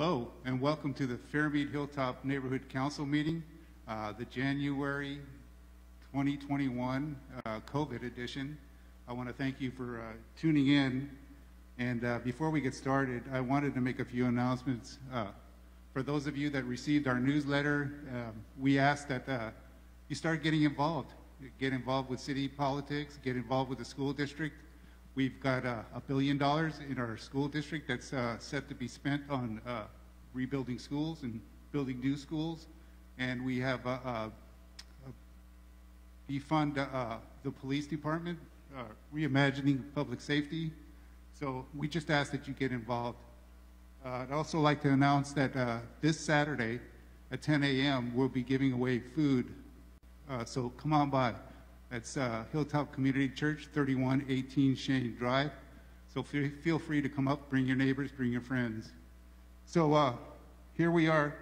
Hello, and welcome to the Fairmede Hilltop Neighborhood Council meeting, the January 2021 COVID edition. I want to thank you for tuning in. And before we get started, I wanted to make a few announcements. For those of you that received our newsletter, we ask that you start getting involved. Get involved with city politics, get involved with the school district. We've got $1 billion in our school district that's set to be spent on rebuilding schools and building new schools. And we have defund the police department, reimagining public safety. So we just ask that you get involved. I'd also like to announce that this Saturday at 10 a.m. we'll be giving away food. So come on by. That's Hilltop Community Church, 3118 Shane Drive. So feel free to come up, bring your neighbors, bring your friends. So here we are.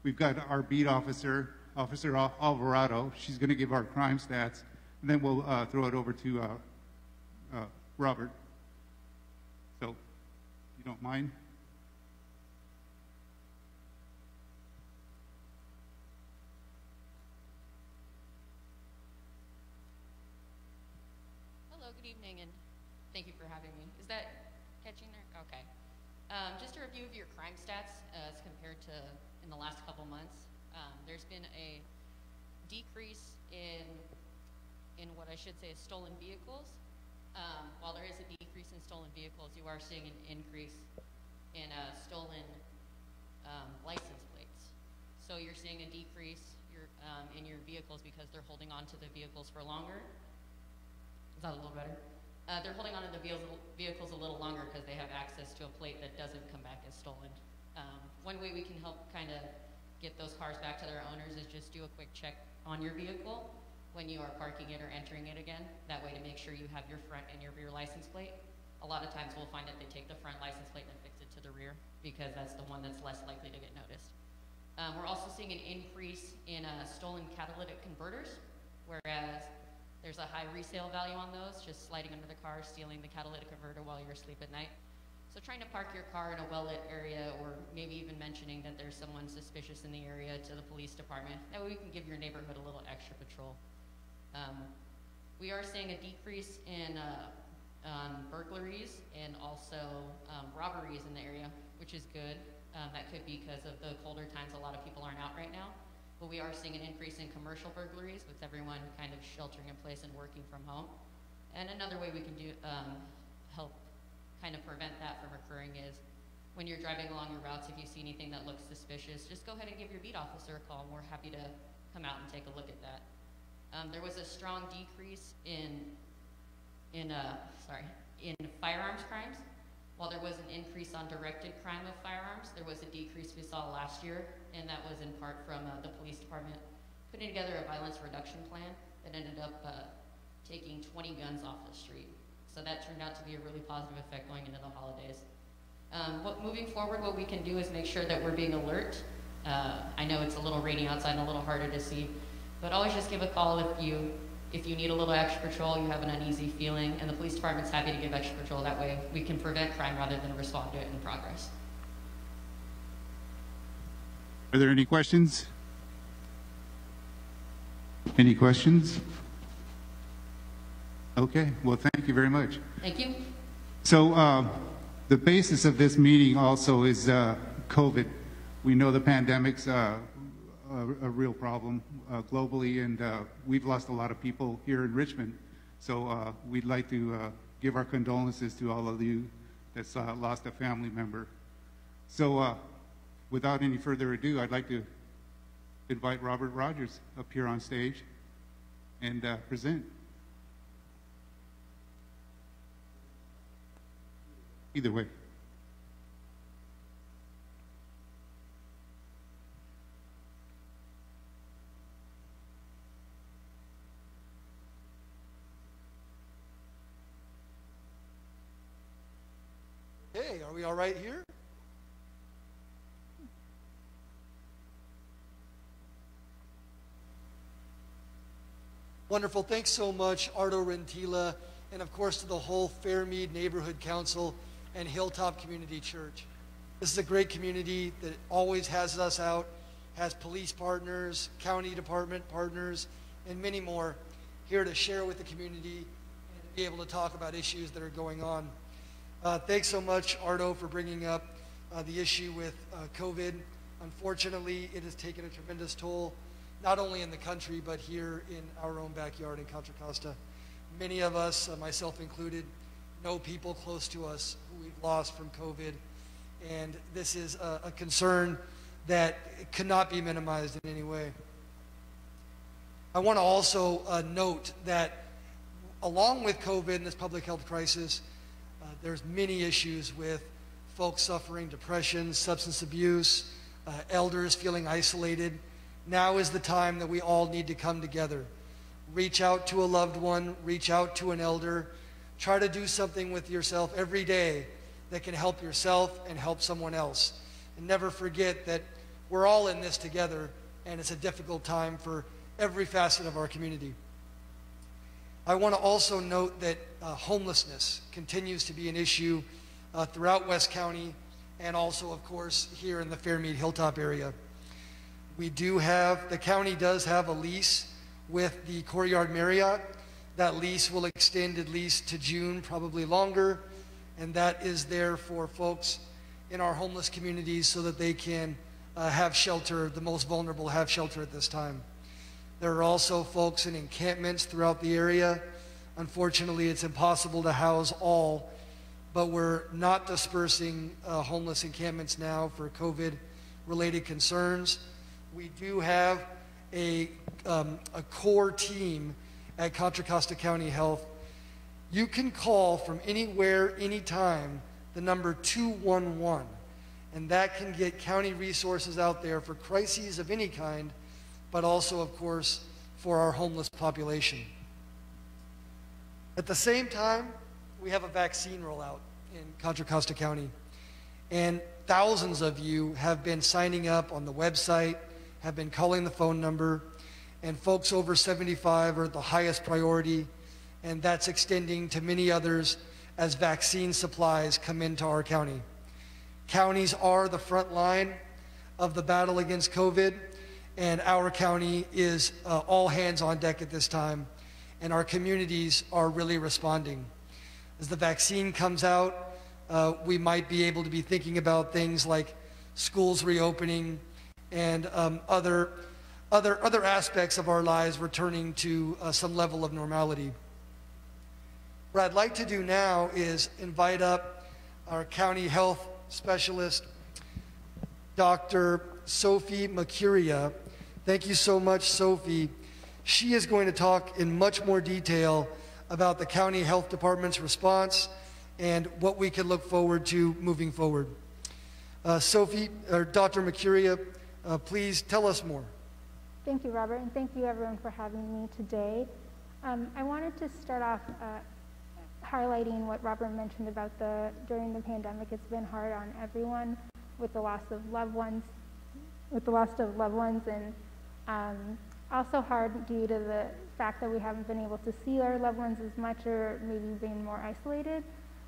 We've got our beat officer, Officer Alvarado. She's going to give our crime stats, and then we'll throw it over to Robert. So, if you don't mind. Good evening, and thank you for having me. Is that catching there? Okay. Just a review of your crime stats as compared to in the last couple months. There's been a decrease in what I should say is stolen vehicles. While there is a decrease in stolen vehicles, you are seeing an increase in stolen license plates. So you're seeing a decrease in your vehicles because they're holding on to the vehicles for longer. Is that a little better? They're holding on to the vehicles a little longer because they have access to a plate that doesn't come back as stolen. One way we can help kind of get those cars back to their owners is just do a quick check on your vehicle when you are parking it or entering it again. That way to make sure you have your front and your rear license plate. A lot of times we'll find that they take the front license plate and fix it to the rear because that's the one that's less likely to get noticed. We're also seeing an increase in stolen catalytic converters, whereas there's a high resale value on those, just sliding under the car, stealing the catalytic converter while you're asleep at night. So trying to park your car in a well-lit area, or maybe even mentioning that there's someone suspicious in the area to the police department. That way we can give your neighborhood a little extra patrol. We are seeing a decrease in burglaries and also robberies in the area, which is good. That could be because of the colder times. A lot of people aren't out right now. But we are seeing an increase in commercial burglaries with everyone kind of sheltering in place and working from home. And another way we can do help kind of prevent that from occurring is when you're driving along your routes, if you see anything that looks suspicious, just go ahead and give your beat officer a call. We're happy to come out and take a look at that. There was a strong decrease in firearms crimes. While there was an increase on directed crime of firearms, there was a decrease we saw last year, and that was in part from the police department putting together a violence reduction plan that ended up taking 20 guns off the street. So that turned out to be a really positive effect going into the holidays. Moving forward, what we can do is make sure that we're being alert. I know it's a little rainy outside and a little harder to see, but always just give a call if you need a little extra patrol, you have an uneasy feeling, and the police department's happy to give extra patrol. That way we can prevent crime rather than respond to it in progress. Are there any questions? Any questions? Okay, well, thank you very much. Thank you. So the basis of this meeting also is COVID. We know the pandemic's a real problem globally, and we've lost a lot of people here in Richmond. So we'd like to give our condolences to all of you that's lost a family member. So without any further ado, I'd like to invite Robert Rogers up here on stage and present. Either way. Hey, are we all right here? Wonderful. Thanks so much, Ardo Rentila, and of course to the whole Fairmede Neighborhood Council and Hilltop Community Church. This is a great community that always has us out, has police partners, county department partners, and many more here to share with the community and to be able to talk about issues that are going on. Thanks so much, Ardo, for bringing up the issue with COVID. Unfortunately, it has taken a tremendous toll, not only in the country, but here in our own backyard in Contra Costa. Many of us, myself included, know people close to us who we've lost from COVID, and this is a concern that cannot be minimized in any way. I want to also note that along with COVID and this public health crisis, there's many issues with folks suffering depression, substance abuse, elders feeling isolated. Now is the time that we all need to come together. Reach out to a loved one, reach out to an elder, try to do something with yourself every day that can help yourself and help someone else. And never forget that we're all in this together, and it's a difficult time for every facet of our community. I want to also note that homelessness continues to be an issue throughout West County and also, of course, here in the Fairmede Hilltop area. The county does have a lease with the Courtyard Marriott. That lease will extend at least to June, probably longer, and that is there for folks in our homeless communities so that they can have shelter, the most vulnerable have shelter at this time. There are also folks in encampments throughout the area. Unfortunately, it's impossible to house all, but we're not dispersing homeless encampments now for COVID-related concerns. We do have a core team at Contra Costa County Health. You can call from anywhere, anytime, the number 211, and that can get county resources out there for crises of any kind, but also, of course, for our homeless population. At the same time, we have a vaccine rollout in Contra Costa County, and thousands of you have been signing up on the website, have been calling the phone number, and folks over 75 are the highest priority, and that's extending to many others as vaccine supplies come into our county. Counties are the front line of the battle against COVID, and our county is all hands on deck at this time, and our communities are really responding. As the vaccine comes out, we might be able to be thinking about things like schools reopening and other aspects of our lives returning to some level of normality. What I'd like to do now is invite up our county health specialist, Dr. Sofe Mekuria. Thank you so much, Sophie. She is going to talk in much more detail about the county health department's response and what we can look forward to moving forward. Sophie, or Dr. Mekuria, please tell us more. Thank you, Robert, and thank you everyone for having me today. I wanted to start off highlighting what Robert mentioned about during the pandemic. It's been hard on everyone with the loss of loved ones, and also hard due to the fact that we haven't been able to see our loved ones as much, or maybe being more isolated.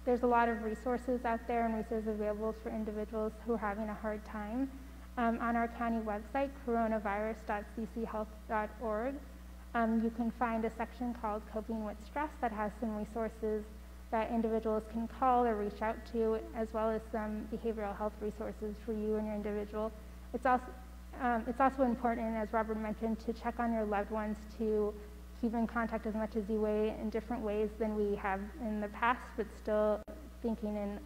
There's a lot of resources out there and resources available for individuals who are having a hard time. On our county website, coronavirus.cchealth.org, you can find a section called Coping with Stress that has some resources that individuals can call or reach out to, as well as some behavioral health resources for you and your individual. It's also important, as Robert mentioned, to check on your loved ones, to keep in contact as much as you may in different ways than we have in the past, but still thinking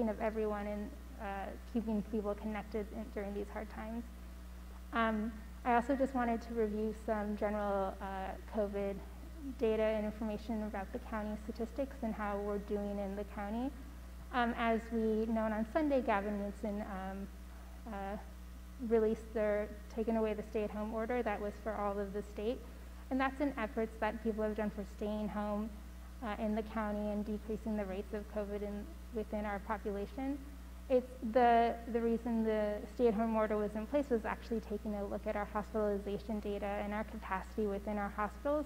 of everyone and keeping people connected during these hard times. I also just wanted to review some general COVID data and information about the county statistics and how we're doing in the county. As we know, on Sunday, Gavin Newsom taken away the stay-at-home order that was for all of the state. And that's in efforts that people have done for staying home in the county and decreasing the rates of COVID within our population. It's the reason the stay-at-home order was in place was actually taking a look at our hospitalization data and our capacity within our hospitals.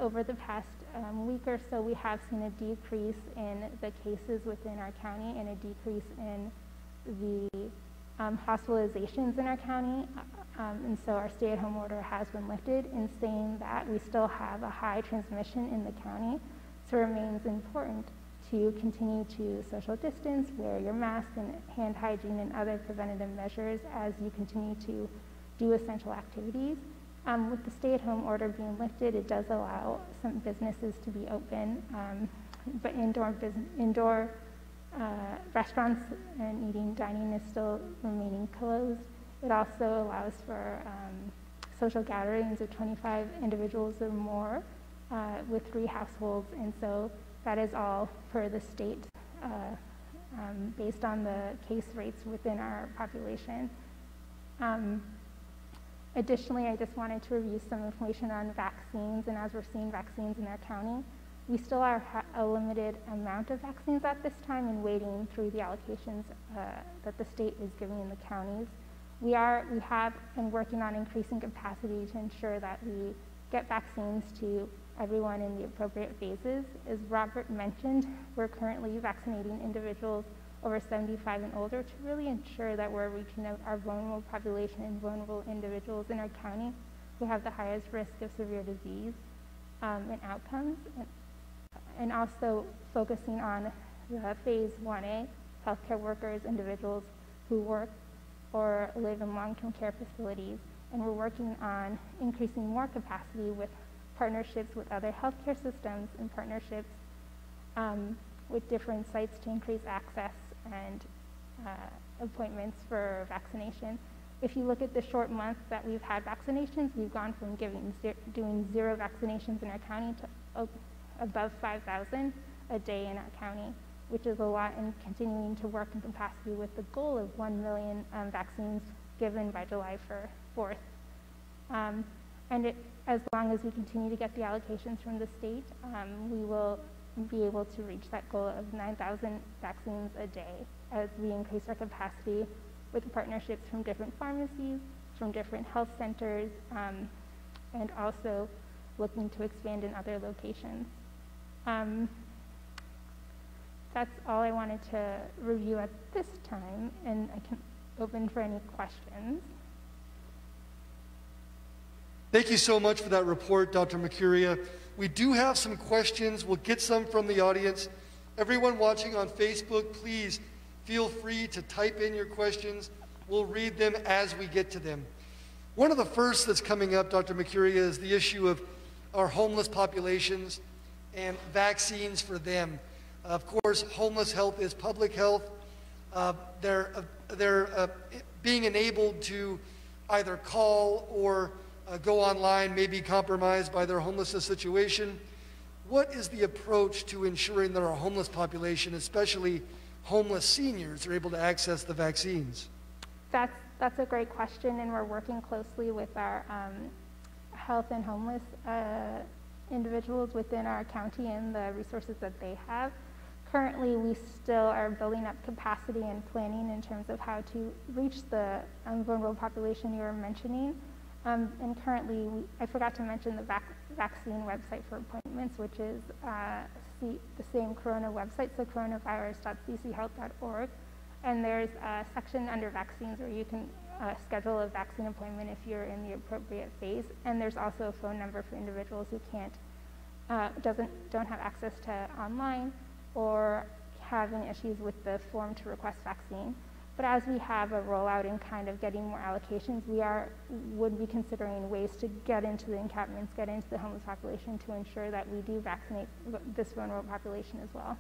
Over the past week or so, we have seen a decrease in the cases within our county and a decrease in the hospitalizations in our county. And so our stay-at-home order has been lifted. In saying that, we still have a high transmission in the county, so it remains important to continue to social distance, wear your mask and hand hygiene and other preventative measures as you continue to do essential activities. With the stay-at-home order being lifted, it does allow some businesses to be open, but indoor restaurants and dining is still remaining closed. It also allows for social gatherings of 25 individuals or more with 3 households, and so that is all per the state based on the case rates within our population. Additionally, I just wanted to review some information on vaccines, and as we're seeing vaccines in our county, we still are a limited amount of vaccines at this time and waiting through the allocations that the state is giving in the counties. We have been working on increasing capacity to ensure that we get vaccines to everyone in the appropriate phases. As Robert mentioned, we're currently vaccinating individuals over 75 and older to really ensure that we're reaching out our vulnerable population and vulnerable individuals in our county who have the highest risk of severe disease and outcomes, and also focusing on the phase 1A, healthcare workers, individuals who work or live in long-term care facilities. And we're working on increasing more capacity with partnerships with other healthcare systems and partnerships with different sites to increase access and appointments for vaccination. If you look at the short month that we've had vaccinations, we've gone from doing 0 vaccinations in our county to above 5,000 a day in our county, which is a lot, and continuing to work in capacity with the goal of 1 million vaccines given by July 4th. As long as we continue to get the allocations from the state, we will be able to reach that goal of 9,000 vaccines a day as we increase our capacity with partnerships from different pharmacies, from different health centers, and also looking to expand in other locations. That's all I wanted to review at this time, and I can open for any questions. Thank you so much for that report, Dr. Mekuria. We do have some questions. We'll get some from the audience. Everyone watching on Facebook, please feel free to type in your questions. We'll read them as we get to them. One of the first that's coming up, Dr. Mekuria, is the issue of our homeless populations and vaccines for them. Of course, homeless health is public health. They're being enabled to either call or go online, may be compromised by their homelessness situation. What is the approach to ensuring that our homeless population, especially homeless seniors, are able to access the vaccines? That's a great question, and we're working closely with our health and homeless individuals within our county and the resources that they have. Currently, we still are building up capacity and planning in terms of how to reach the vulnerable population you were mentioning. And currently, I forgot to mention the vaccine website for appointments, which is the same Corona website, so coronavirus.cchealth.org. And there's a section under vaccines where you can schedule a vaccine appointment if you're in the appropriate phase. And there's also a phone number for individuals who don't have access to online or having issues with the form to request vaccine. But as we have a rollout and kind of getting more allocations, would be considering ways to get into the encampments, get into the homeless population to ensure that we do vaccinate this vulnerable population as well.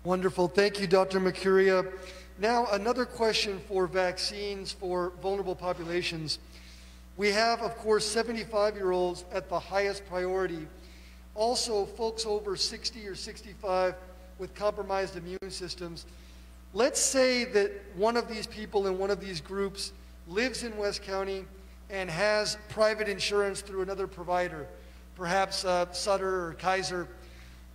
Wonderful. Thank you, Dr. Mekuria. Now, another question for vaccines for vulnerable populations. We have, of course, 75-year-olds at the highest priority. Also, folks over 60 or 65 with compromised immune systems. Let's say that one of these people in one of these groups lives in West County and has private insurance through another provider, perhaps Sutter or Kaiser.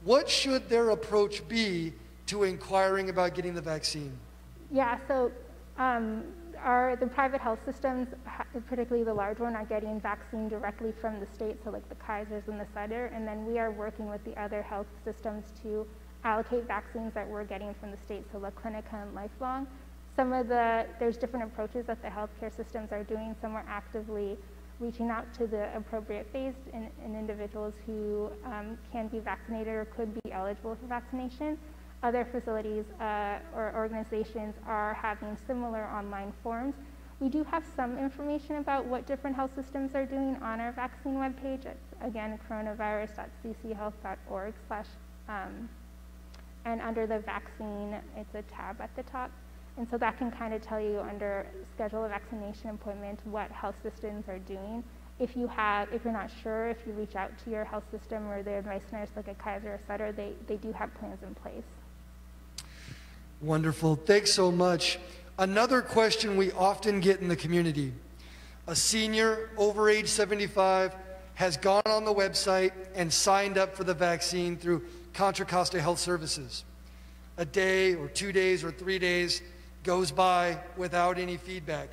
What should their approach be to inquiring about getting the vaccine? Yeah, so The private health systems, particularly the large one, are getting vaccine directly from the state, so like the Kaisers and the Sutter, and then we are working with the other health systems to allocate vaccines that we're getting from the state, so La Clinica and Lifelong. There's different approaches that the healthcare systems are doing. Some are actively reaching out to the appropriate phased and individuals who can be vaccinated or could be eligible for vaccination. Other facilities or organizations are having similar online forms. We do have some information about what different health systems are doing on our vaccine webpage. It's, again, coronavirus.cchealth.org/ and under the vaccine, it's a tab at the top. And so that can kind of tell you under schedule a vaccination appointment what health systems are doing. If you're not sure, if you reach out to your health system or their advice nurse like a Kaiser or Sutter, they do have plans in place. Wonderful. Thanks so much. Another question we often get in the community. A senior over age 75 has gone on the website and signed up for the vaccine through Contra Costa Health Services. A day or 2 days or 3 days goes by without any feedback.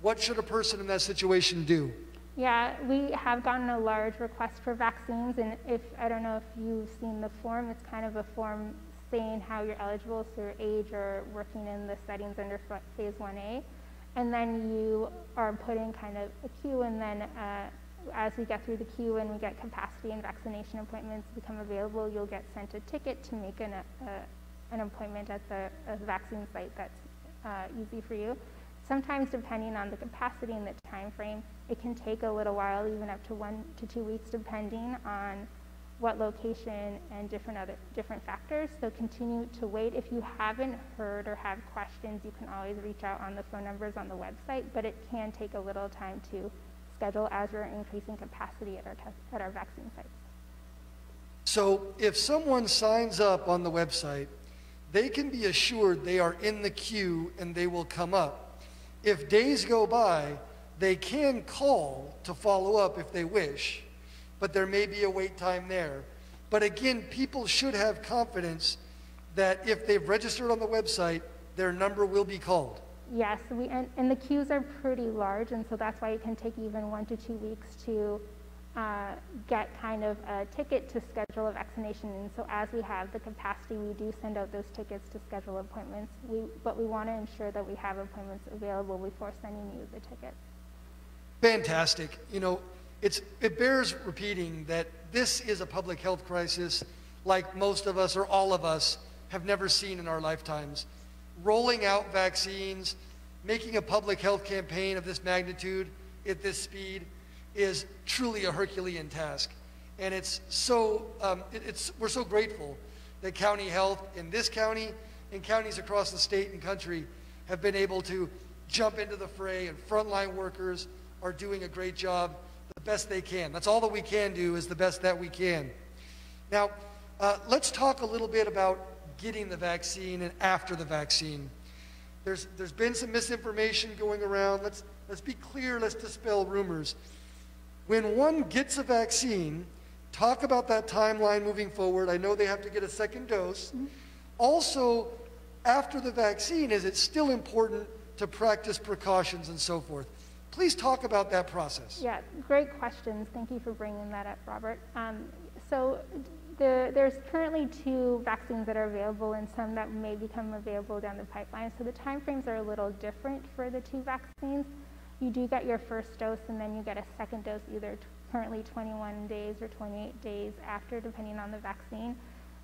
What should a person in that situation do? Yeah, we have gotten a large request for vaccines, and I don't know if you've seen the form, it's kind of a form saying how you're eligible, so your age or working in the settings under phase 1A. And then you are put in kind of a queue, and then as we get through the queue and we get capacity and vaccination appointments become available, you'll get sent a ticket to make an appointment at a vaccine site that's easy for you. Sometimes, depending on the capacity and the time frame, it can take a little while, even up to 1 to 2 weeks, depending on what location and different factors. So continue to wait. If you haven't heard or have questions, you can always reach out on the phone numbers on the website, but it can take a little time to schedule as we're increasing capacity at our vaccine sites. So if someone signs up on the website, they can be assured they are in the queue and they will come up. If days go by, they can call to follow up if they wish, but there may be a wait time there. But again, people should have confidence that if they've registered on the website, their number will be called. Yes, and the queues are pretty large, and so that's why it can take even 1 to 2 weeks to get kind of a ticket to schedule a vaccination. And so as we have the capacity, we do send out those tickets to schedule appointments. But we want to ensure that we have appointments available before sending you the ticket. Fantastic. You know, it bears repeating that this is a public health crisis like most of us or all of us have never seen in our lifetimes. Rolling out vaccines, making a public health campaign of this magnitude at this speed is truly a Herculean task. And we're so grateful that county health in this county and counties across the state and country have been able to jump into the fray, and frontline workers are doing a great job, the best they can. That's all that we can do, is the best that we can. Now, let's talk a little bit about getting the vaccine and after the vaccine. There's been some misinformation going around. Let's be clear, let's dispel rumors. When one gets a vaccine, talk about that timeline moving forward. I know they have to get a second dose. Mm-hmm. Also, after the vaccine, is it still important to practice precautions and so forth? Please talk about that process. Yeah, great questions. Thank you for bringing that up, Robert. There's currently 2 vaccines that are available and some that may become available down the pipeline. So the timeframes are a little different for the 2 vaccines. You do get your first dose, and then you get a second dose either currently 21 days or 28 days after, depending on the vaccine.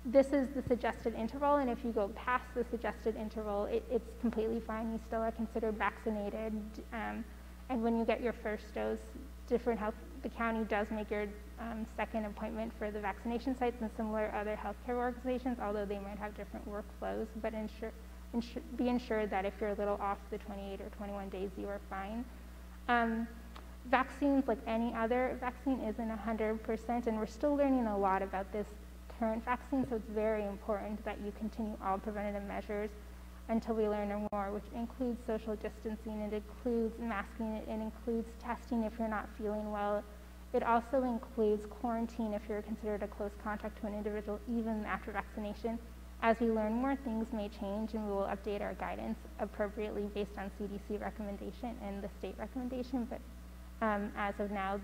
This is the suggested interval, and if you go past the suggested interval, it's completely fine. You still are considered vaccinated. And when you get your first dose, the county does make your second appointment for the vaccination sites and similar other healthcare organizations, although they might have different workflows. But be ensured that if you're a little off the 28 or 21 days, you are fine. Vaccines, like any other vaccine, isn't 100%, and we're still learning a lot about this current vaccine, so it's very important that you continue all preventative measures until we learn more, which includes social distancing, it includes masking, it includes testing if you're not feeling well. It also includes quarantine if you're considered a close contact to an individual even after vaccination. As we learn more, things may change, and we will update our guidance appropriately based on CDC recommendation and the state recommendation. But as of now,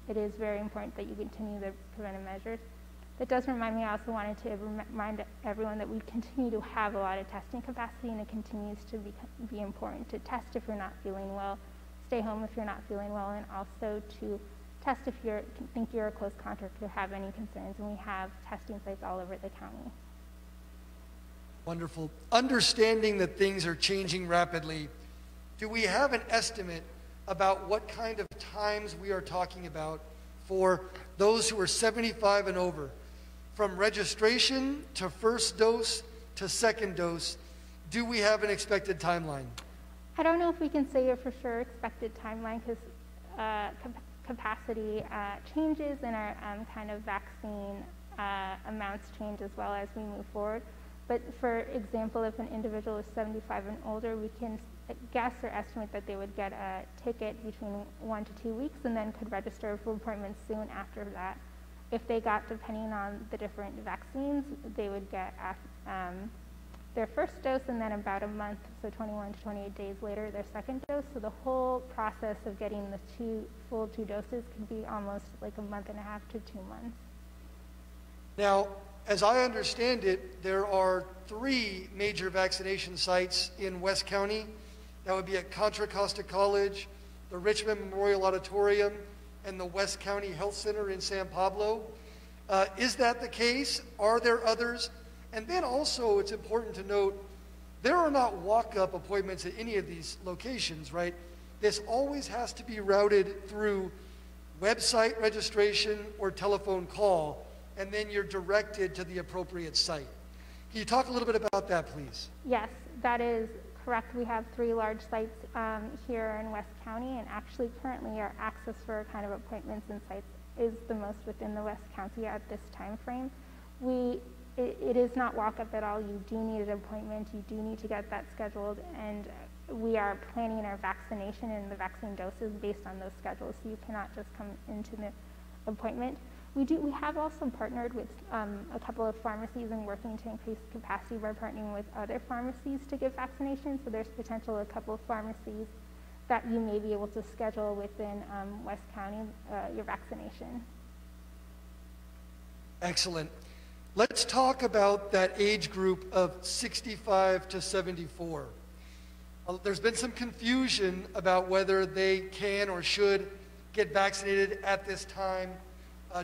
it is very important that you continue the preventive measures. That does remind me, I also wanted to remind everyone that we continue to have a lot of testing capacity, and it continues to be important to test if you're not feeling well, stay home if you're not feeling well, and also to test if you think you're a close contact or have any concerns. And we have testing sites all over the county. Wonderful. Understanding that things are changing rapidly, do we have an estimate about what kind of times we are talking about for those who are 75 and over, from registration to first dose to second dose? Do we have an expected timeline? I don't know if we can say a for sure expected timeline, because capacity changes and our kind of vaccine amounts change as well as we move forward. But for example, if an individual is 75 and older, we can guess or estimate that they would get a ticket between 1 to 2 weeks and then could register for appointments soon after that. If they got, depending on the different vaccines, they would get their first dose and then about a month, so 21 to 28 days later, their second dose. So the whole process of getting the full two doses could be almost like a month and a half to 2 months. Now, as I understand it, there are 3 major vaccination sites in West County. That would be at Contra Costa College, the Richmond Memorial Auditorium, and the West County Health Center in San Pablo. Is that the case? Are there others? And then also, it's important to note, there are not walk-up appointments at any of these locations, right? This always has to be routed through website registration or telephone call, and then you're directed to the appropriate site. Can you talk a little bit about that, please? Yes, that is correct. We have 3 large sites here in West County, and actually currently our access for kind of appointments and sites is the most within the West County at this time frame. It is not walk-up at all. You do need an appointment. You do need to get that scheduled, and we are planning our vaccination and the vaccine doses based on those schedules, so you cannot just come into the appointment. We have also partnered with a couple of pharmacies and working to increase capacity by partnering with other pharmacies to give vaccinations. So there's potential a couple of pharmacies that you may be able to schedule within West County your vaccination. Excellent. Let's talk about that age group of 65 to 74. There's been some confusion about whether they can or should get vaccinated at this time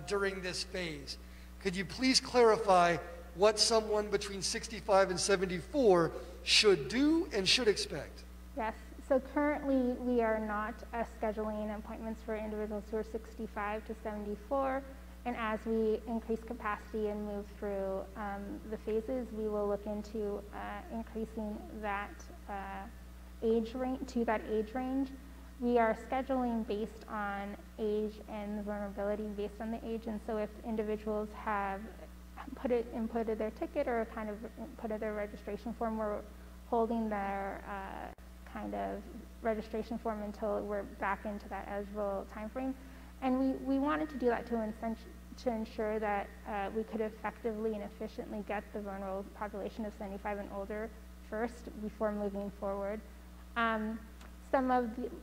during this phase. Could you please clarify what someone between 65 and 74 should do and should expect? Yes, so currently we are not scheduling appointments for individuals who are 65 to 74, and as we increase capacity and move through the phases, we will look into increasing that age range. We are scheduling based on age and vulnerability based on the age, and so if individuals have inputted their ticket or kind of inputted their registration form, we're holding their kind of registration form until we're back into that eligible time frame. And we wanted to do that to ensure that we could effectively and efficiently get the vulnerable population of 75 and older first before moving forward.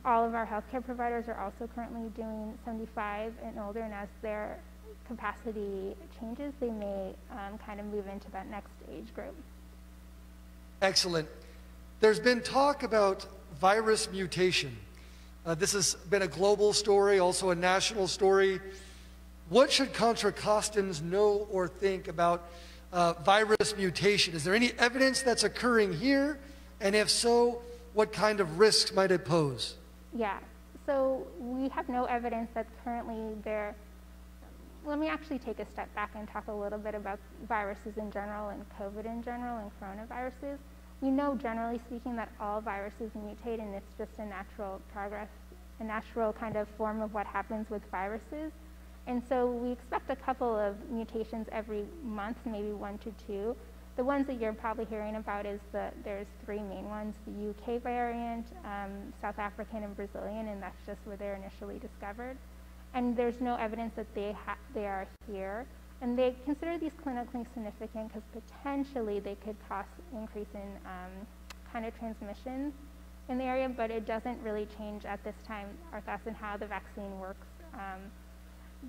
All of our healthcare providers are also currently doing 75 and older, and as their capacity changes, they may kind of move into that next age group. Excellent. There's been talk about virus mutation. This has been a global story, also a national story. What should Contra Costans know or think about virus mutation? Is there any evidence that's occurring here? And if so, what kind of risks might it pose? Yeah, so we have no evidence that currently there. Let me actually take a step back and talk a little bit about viruses in general and COVID in general and coronaviruses. We know, generally speaking, that all viruses mutate, and it's just a natural progress, a natural kind of form of what happens with viruses. And so we expect a couple of mutations every month, maybe 1 to 2. The ones that you're probably hearing about there's 3 main ones: the UK variant, South African, and Brazilian, and that's just where they're initially discovered. And there's no evidence that they are here. And they consider these clinically significant because potentially they could cause increase in kind of transmission in the area, but it doesn't really change at this time our thoughts on how the vaccine works.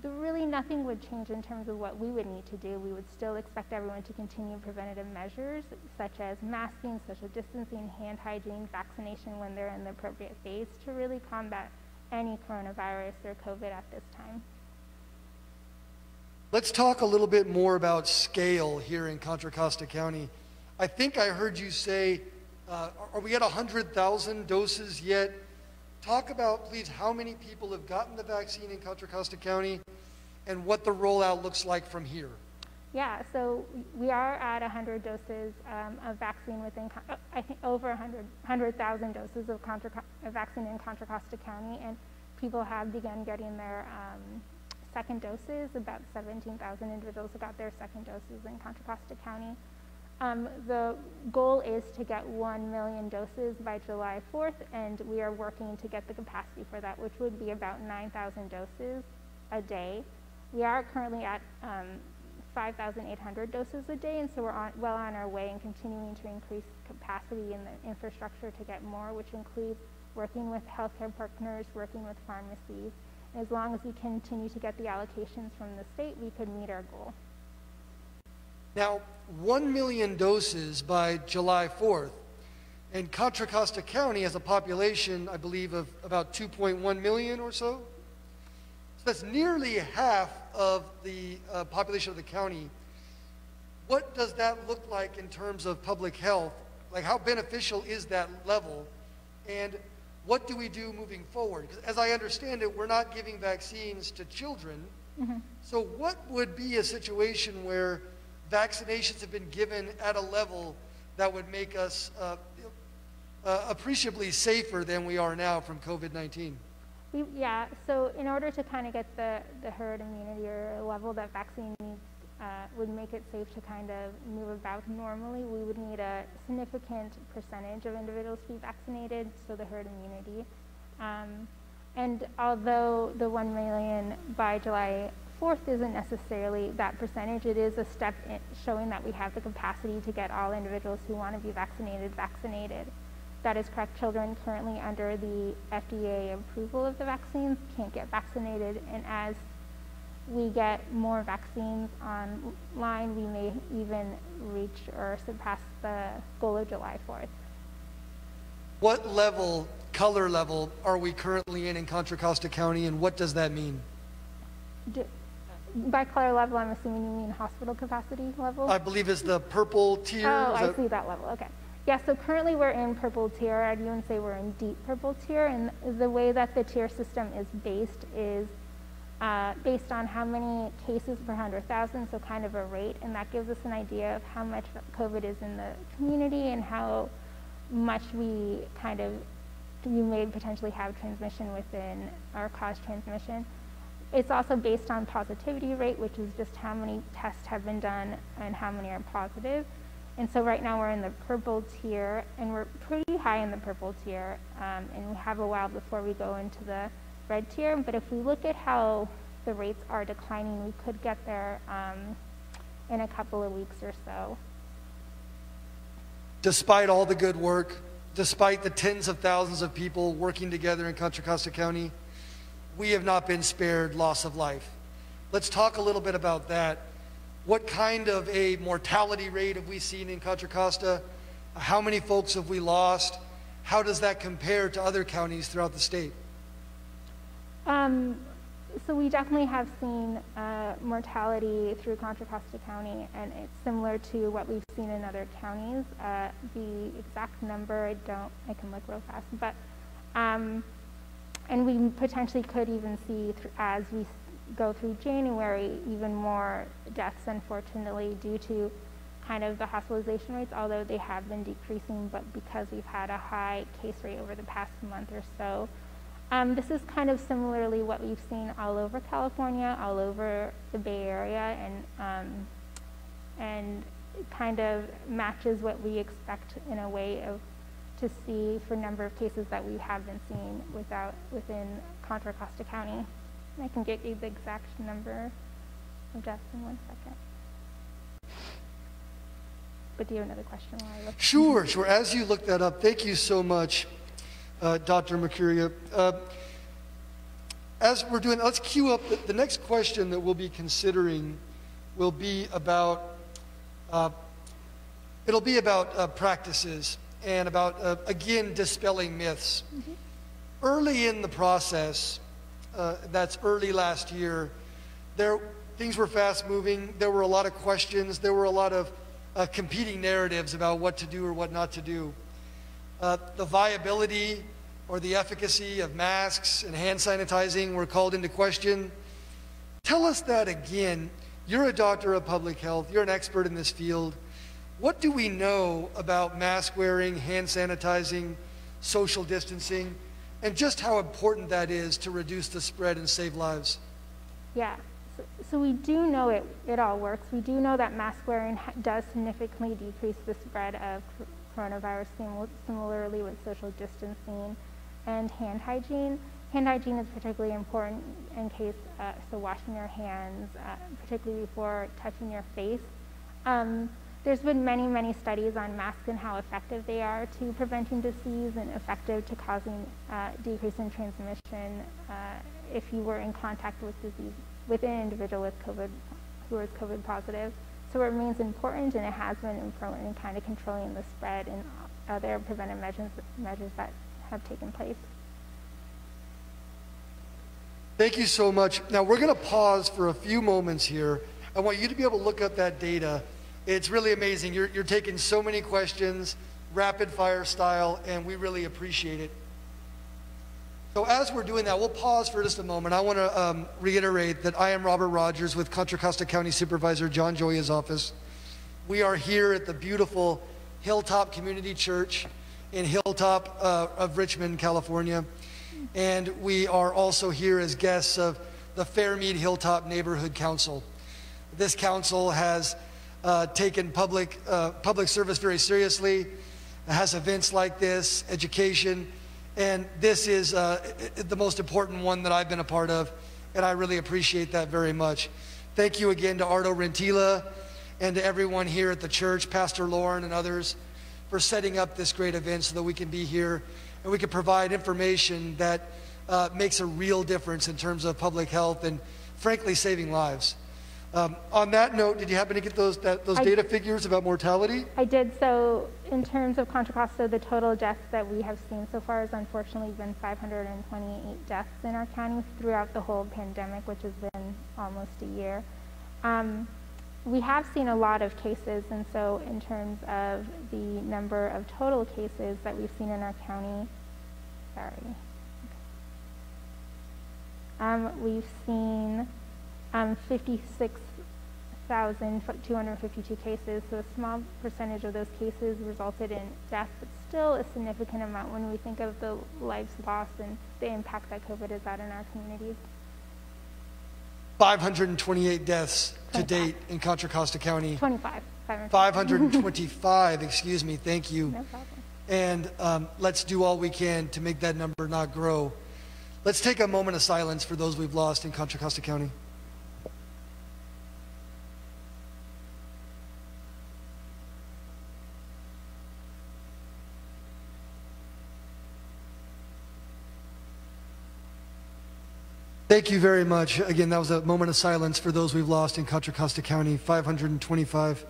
Really nothing would change in terms of what we would need to do. We would still expect everyone to continue preventative measures such as masking, social distancing, hand hygiene, vaccination when they're in the appropriate phase to really combat any coronavirus or COVID at this time. Let's talk a little bit more about scale here in Contra Costa County. I think I heard you say, are we at 100,000 doses yet? Talk about, please, how many people have gotten the vaccine in Contra Costa County and what the rollout looks like from here. Yeah, so we are at 100 doses of vaccine within, I think over 100,000 doses of vaccine in Contra Costa County, and people have begun getting their second doses. About 17,000 individuals have got their second doses in Contra Costa County. The goal is to get 1 million doses by July 4th, and we are working to get the capacity for that, which would be about 9,000 doses a day. We are currently at 5,800 doses a day, and so we're well on our way and continuing to increase capacity in the infrastructure to get more, which includes working with healthcare partners, working with pharmacies. And as long as we continue to get the allocations from the state, we could meet our goal. Now, 1 million doses by July 4th, and Contra Costa County has a population, I believe, of about 2.1 million or so. So that's nearly half of the population of the county. What does that look like in terms of public health? Like, how beneficial is that level? And what do we do moving forward? Because as I understand it, we're not giving vaccines to children. Mm-hmm. So what would be a situation where vaccinations have been given at a level that would make us appreciably safer than we are now from COVID-19? Yeah, so in order to kind of get the herd immunity or a level that vaccine needs, would make it safe to kind of move about normally, we would need a significant percentage of individuals to be vaccinated, so the herd immunity. And although the 1 million by July 4th isn't necessarily that percentage, it is a step in showing that we have the capacity to get all individuals who want to be vaccinated, vaccinated. That is correct. Children currently under the FDA approval of the vaccines can't get vaccinated, and as we get more vaccines online, we may even reach or surpass the goal of July 4th. What level, color level, are we currently in Contra Costa County, and what does that mean? By color level, I'm assuming you mean hospital capacity level? I believe it's the purple tier. Oh, I see that level, okay. Yeah, so currently we're in purple tier. I'd even say we're in deep purple tier, and the way that the tier system is based on how many cases per 100,000, so kind of a rate, and that gives us an idea of how much COVID is in the community and how much we may potentially have transmission within or cause transmission. It's also based on positivity rate, which is just how many tests have been done and how many are positive. And so right now we're in the purple tier, and we're pretty high in the purple tier, and we have a while before we go into the red tier. But if we look at how the rates are declining, we could get there in a couple of weeks or so. Despite all the good work, despite the tens of thousands of people working together in Contra Costa County, we have not been spared loss of life. Let's talk a little bit about that. What kind of a mortality rate have we seen in Contra Costa? How many folks have we lost? How does that compare to other counties throughout the state? So we definitely have seen mortality through Contra Costa County, and it's similar to what we've seen in other counties. The exact number, I can look real fast, but and we potentially could even see, as we go through January, even more deaths, unfortunately, due to kind of the hospitalization rates, although they have been decreasing, but because we've had a high case rate over the past month or so. This is kind of similarly what we've seen all over California, all over the Bay Area, and kind of matches what we expect in a way of to see for number of cases that we have been seeing within Contra Costa County. I can get you the exact number. of deaths in 1 second. But do you have another question while I look? Sure. As you look that up, thank you so much, Dr. Mekuria. As we're doing, let's queue up the next question that we'll be considering will be about, practices and about, again, dispelling myths. Mm-hmm. Early in the process, that's early last year, things were fast moving. There were a lot of questions. There were a lot of competing narratives about what to do or what not to do. The viability or the efficacy of masks and hand sanitizing were called into question. Tell us that again. You're a doctor of public health. You're an expert in this field. What do we know about mask wearing, hand sanitizing, social distancing, and just how important that is to reduce the spread and save lives? Yeah, so we do know it all works. We do know that mask wearing does significantly decrease the spread of coronavirus, similarly with social distancing and hand hygiene. Hand hygiene is particularly important in case, so washing your hands, particularly before touching your face. There's been many studies on masks and how effective they are to preventing disease and effective to causing decrease in transmission if you were in contact with disease with an individual with COVID who is COVID positive. So it remains important, and it has been important in kind of controlling the spread and other preventive measures that have taken place. Thank you so much. Now we're going to pause for a few moments here. I want you to be able to look up that data. It's really amazing. You're taking so many questions, rapid fire style, and we really appreciate it. So as we're doing that, we'll pause for just a moment. I want to reiterate that I am Robert Rogers with Contra Costa County Supervisor John Gioia's office. We are here at the beautiful Hilltop Community Church in Hilltop of Richmond, California. And we are also here as guests of the Fairmede Hilltop Neighborhood Council. This council has taken public service very seriously. It has events like this, education, and this is the most important one that I've been a part of, and I really appreciate that very much. Thank you again to Ardo Rentila and to everyone here at the church, Pastor Lauren and others, for setting up this great event so that we can be here and we can provide information that makes a real difference in terms of public health and, frankly, saving lives. On that note, did you happen to get those data figures about mortality? I did. So in terms of Contra Costa, the total deaths that we have seen so far has unfortunately been 528 deaths in our county throughout the whole pandemic, which has been almost a year. We have seen a lot of cases, and so in terms of the number of total cases that we've seen in our county, we've seen 56,252 cases, so a small percentage of those cases resulted in death, but still a significant amount when we think of the lives lost and the impact that COVID has had in our communities. 528 deaths 25. To date in Contra Costa County. 25. 525, excuse me, thank you. No problem. And let's do all we can to make that number not grow. Let's take a moment of silence for those we've lost in Contra Costa County. Thank you very much. Again, that was a moment of silence for those we've lost in Contra Costa County. 525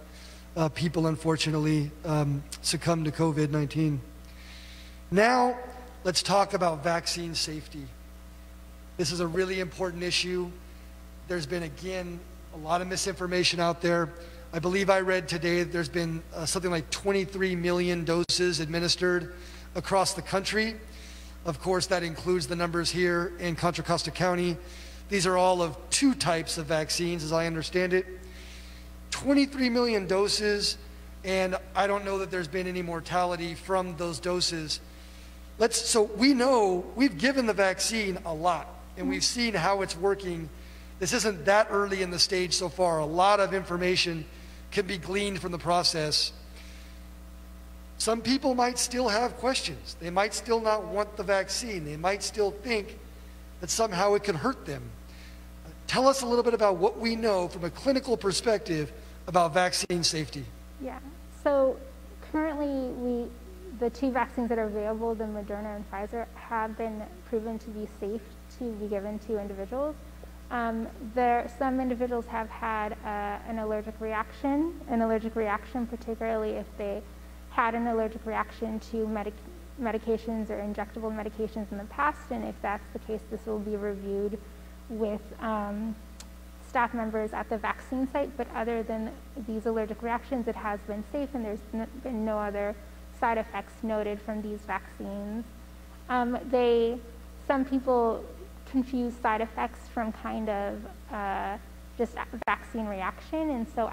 people, unfortunately, succumbed to COVID-19. Now, let's talk about vaccine safety. This is a really important issue. There's been, again, a lot of misinformation out there. I believe I read today that there's been something like 23 million doses administered across the country. Of course, that includes the numbers here in Contra Costa County. These are all of two types of vaccines, as I understand it. 23 million doses, and I don't know that there's been any mortality from those doses. So we know we've given the vaccine a lot, and we've seen how it's working. This isn't that early in the stage so far. A lot of information can be gleaned from the process. Some people might still have questions. They might still not want the vaccine. They might still think that somehow it could hurt them. Tell us a little bit about what we know from a clinical perspective about vaccine safety. Yeah, so currently the two vaccines that are available, the Moderna and Pfizer, have been proven to be safe to be given to individuals. Some individuals have had an allergic reaction particularly if they had an allergic reaction to medications or injectable medications in the past, and if that's the case, this will be reviewed with staff members at the vaccine site. But other than these allergic reactions, it has been safe, and there's been no other side effects noted from these vaccines. Some people confuse side effects from kind of just vaccine reaction, and so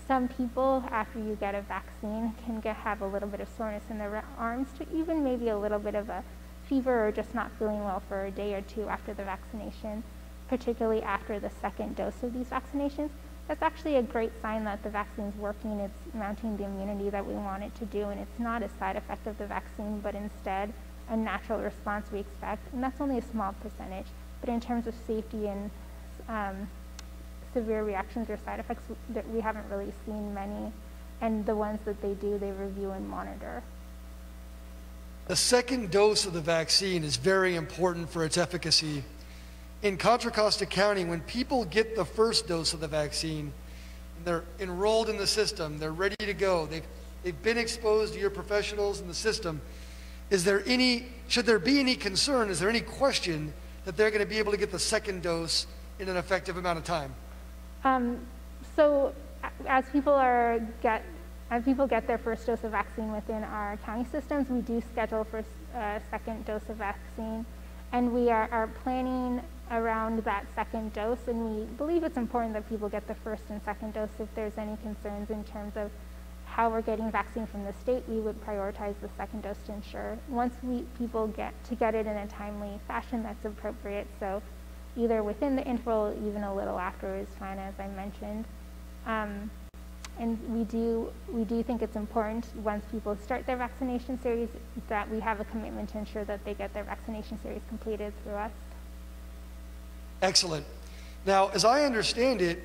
some people after you get a vaccine can have a little bit of soreness in their arms, to even maybe a little bit of a fever, or just not feeling well for a day or two after the vaccination, particularly after the second dose of these vaccinations. That's actually a great sign that the vaccine's working. It's mounting the immunity that we want it to do, and it's not a side effect of the vaccine, but instead a natural response we expect, and that's only a small percentage. But in terms of safety and severe reactions or side effects, that we haven't really seen many, and the ones that they do, they review and monitor. The second dose of the vaccine is very important for its efficacy. In Contra Costa County, when people get the first dose of the vaccine, they're enrolled in the system, they're ready to go, they've been exposed to your professionals in the system, should there be any concern, is there any question that they're going to be able to get the second dose in an effective amount of time? So as people get their first dose of vaccine within our county systems, we do schedule for a second dose of vaccine, and we are planning around that second dose, and we believe it's important that people get the first and second dose. If there's any concerns in terms of how we're getting vaccine from the state, we would prioritize the second dose to ensure once people get it in a timely fashion that's appropriate. So either within the interval, even a little after is fine, as I mentioned. And we do think it's important once people start their vaccination series that we have a commitment to ensure that they get their vaccination series completed through us. Excellent. Now, as I understand it,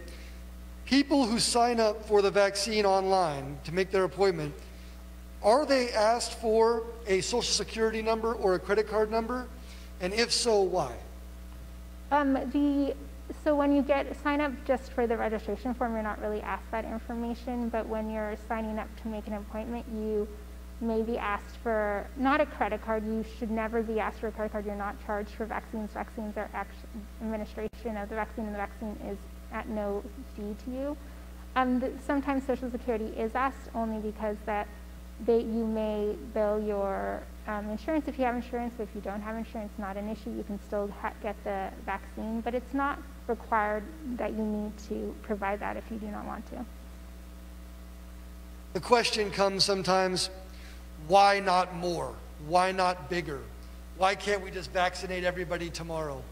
people who sign up for the vaccine online to make their appointment, are they asked for a social security number or a credit card number? And if so, why? So when you sign up just for the registration form, you're not really asked that information, but when you're signing up to make an appointment, you may be asked for, not a credit card. You should never be asked for a credit card. You're not charged for vaccines. Vaccines are administration of the vaccine, and the vaccine is at no fee to you. Sometimes Social Security is asked only because you may bill your insurance if you have insurance, but if you don't have insurance, not an issue. You can still get the vaccine, but it's not required that you need to provide that if you do not want to. The question comes sometimes, why not more? Why not bigger? Why can't we just vaccinate everybody tomorrow?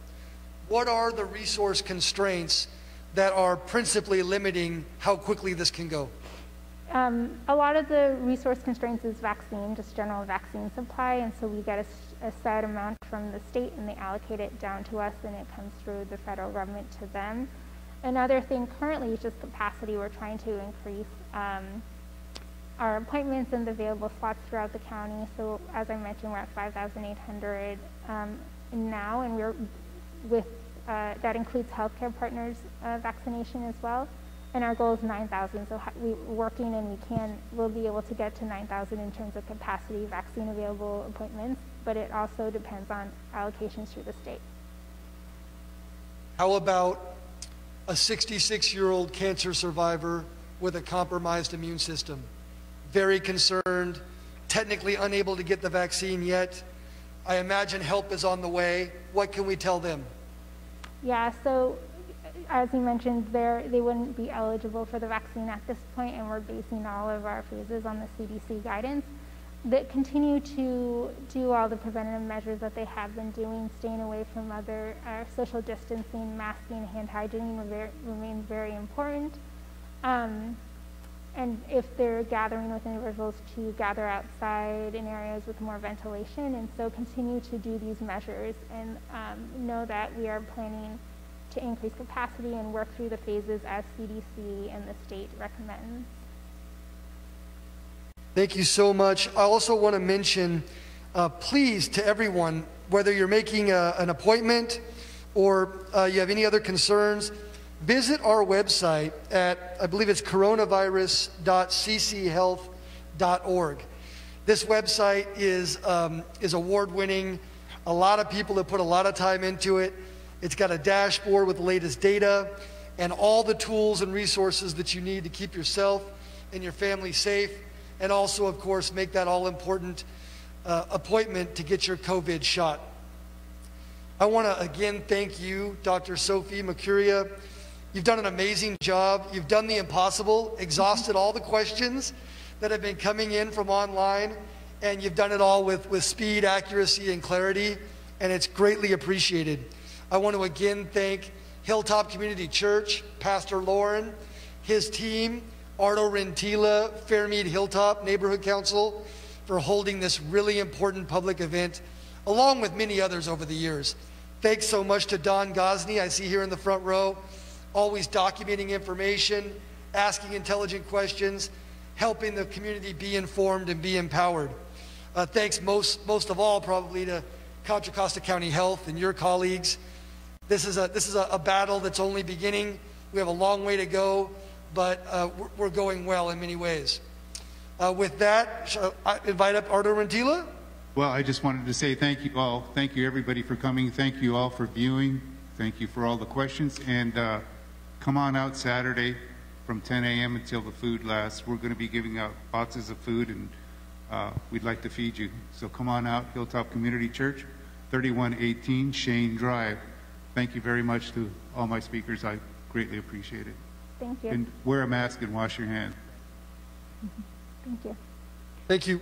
What are the resource constraints that are principally limiting how quickly this can go? A lot of the resource constraints is vaccine, just general vaccine supply, and so we get a set amount from the state and they allocate it down to us, and it comes through the federal government to them. Another thing currently is just capacity. We're trying to increase our appointments and the available slots throughout the county. So as I mentioned, we're at 5,800 now, and that includes healthcare partners vaccination as well. And our goal is 9,000. So we're working, and we'll be able to get to 9,000 in terms of capacity vaccine available appointments, but it also depends on allocations through the state. How about a 66-year-old cancer survivor with a compromised immune system? Very concerned, technically unable to get the vaccine yet. I imagine help is on the way. What can we tell them? Yeah, so as you mentioned, they wouldn't be eligible for the vaccine at this point, and we're basing all of our phases on the CDC guidance. That continue to do all the preventative measures that they have been doing, staying away from other social distancing, masking, hand hygiene remain very important. And if they're gathering with individuals, to gather outside in areas with more ventilation, and so continue to do these measures, and know that we are planning to increase capacity and work through the phases as CDC and the state recommends. Thank you so much. I also want to mention, please, to everyone, whether you're making an appointment or you have any other concerns, visit our website at, I believe it's coronavirus.cchealth.org. This website is award-winning. A lot of people have put a lot of time into it. It's got a dashboard with the latest data and all the tools and resources that you need to keep yourself and your family safe, and also, of course, make that all-important appointment to get your COVID shot. I want to again thank you, Dr. Sofe Mekuria. You've done an amazing job. You've done the impossible, exhausted all the questions that have been coming in from online, and you've done it all with speed, accuracy, and clarity, and it's greatly appreciated. I want to again thank Hilltop Community Church, Pastor Lauren, his team, Ardo Rentila, Fairmede Hilltop Neighborhood Council, for holding this really important public event, along with many others over the years. Thanks so much to Don Gosney, I see here in the front row, always documenting information, asking intelligent questions, helping the community be informed and be empowered. Thanks most of all probably to Contra Costa County Health and your colleagues. This is a battle that's only beginning. We have a long way to go, but we're going well in many ways. With that, shall I invite up Ardo Rentila? Well, I just wanted to say thank you all. Thank you everybody for coming. Thank you all for viewing. Thank you for all the questions. And come on out Saturday from 10 a.m. until the food lasts. We're going to be giving out boxes of food, and we'd like to feed you. So come on out, Hilltop Community Church, 3118 Shane Drive. Thank you very much to all my speakers. I greatly appreciate it. Thank you. And wear a mask and wash your hands. Thank you. Thank you.